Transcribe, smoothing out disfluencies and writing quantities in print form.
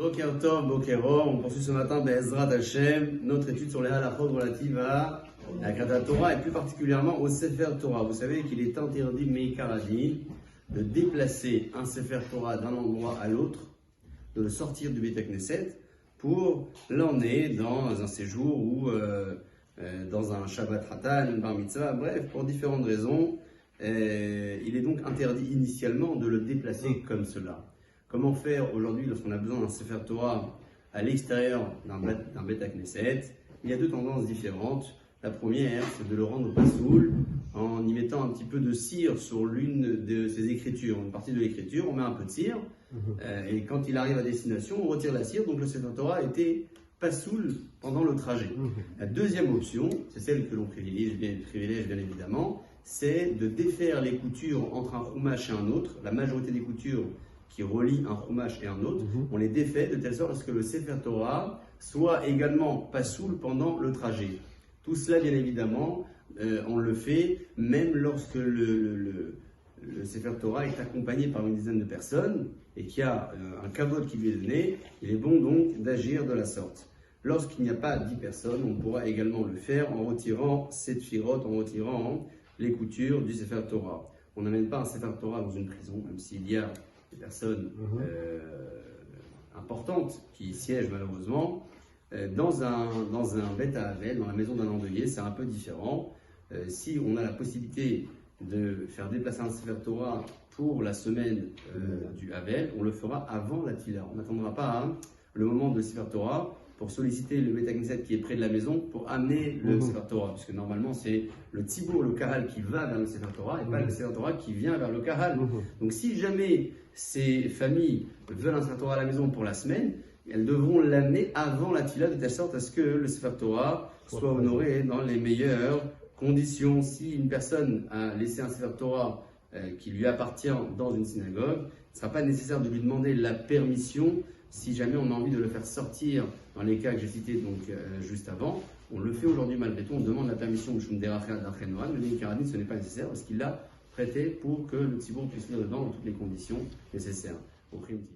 Boker Tov, Bokero, on poursuit ce matin Be'ezrat Hashem, notre étude sur les halachot relatives à la Kriyat Torah et plus particulièrement au Sefer Torah. Vous savez qu'il est interdit, Meikar Adin, de déplacer un Sefer Torah d'un endroit à l'autre, de le sortir du Beit Knesset pour l'emmener dans un séjour ou dans un Shabbat Hatan, une Bar Mitzvah, bref, pour différentes raisons. Il est donc interdit initialement de le déplacer comme cela. Comment faire aujourd'hui lorsqu'on a besoin d'un Sefer Torah à l'extérieur d'un Beit Knesset? Il y a deux tendances différentes. La première, c'est de le rendre pasoul en y mettant un petit peu de cire sur l'une de ses écritures. Une partie de l'écriture, on met un peu de cire, et quand il arrive à destination, on retire la cire, donc le Sefer Torah était pasoul pendant le trajet. La deuxième option, c'est celle que l'on privilège bien évidemment, c'est de défaire les coutures entre un chumash et un autre. La majorité des coutures qui relient un chumash et un autre, on les défait de telle sorte à ce que le Sefer Torah soit également pasoul pendant le trajet. Tout cela, bien évidemment, on le fait même lorsque le Sefer Torah est accompagné par une dizaine de personnes et qu'il y a un kavod qui lui est donné. Il est bon donc d'agir de la sorte. Lorsqu'il n'y a pas 10 personnes, on pourra également le faire en retirant cette firotte, en retirant les coutures du Sefer Torah. On n'amène pas un Sefer Torah dans une prison, même s'il y a des personnes importantes qui siègent malheureusement. Dans un Beit Havel, dans la maison d'un endeuillé, c'est un peu différent. Si on a la possibilité de faire déplacer un Sefer Torah pour la semaine du Havel, on le fera avant la Tila. On n'attendra pas le moment de Sefer Torah pour solliciter le Beit Knesset qui est près de la maison pour amener le Sefer Torah. Puisque normalement, c'est le Tzibour, le Kahal qui va vers le Sefer Torah et pas le Sefer Torah qui vient vers le Kahal. Donc si jamais ces familles veulent un Sefer Torah à la maison pour la semaine, elles devront l'amener avant la Tila de telle sorte à ce que le Sefer Torah soit honoré dans les meilleures conditions. Si une personne a laissé un Sefer Torah qui lui appartient dans une synagogue, il ne sera pas nécessaire de lui demander la permission. Si jamais on a envie de le faire sortir dans les cas que j'ai cités donc, juste avant, on le fait aujourd'hui malgré tout, on demande la permission de Shum Derachel d'Achenoan, mais le Karadin, ce n'est pas nécessaire parce qu'il l'a prêté pour que le Tzibour puisse venir dedans dans toutes les conditions nécessaires au primitif.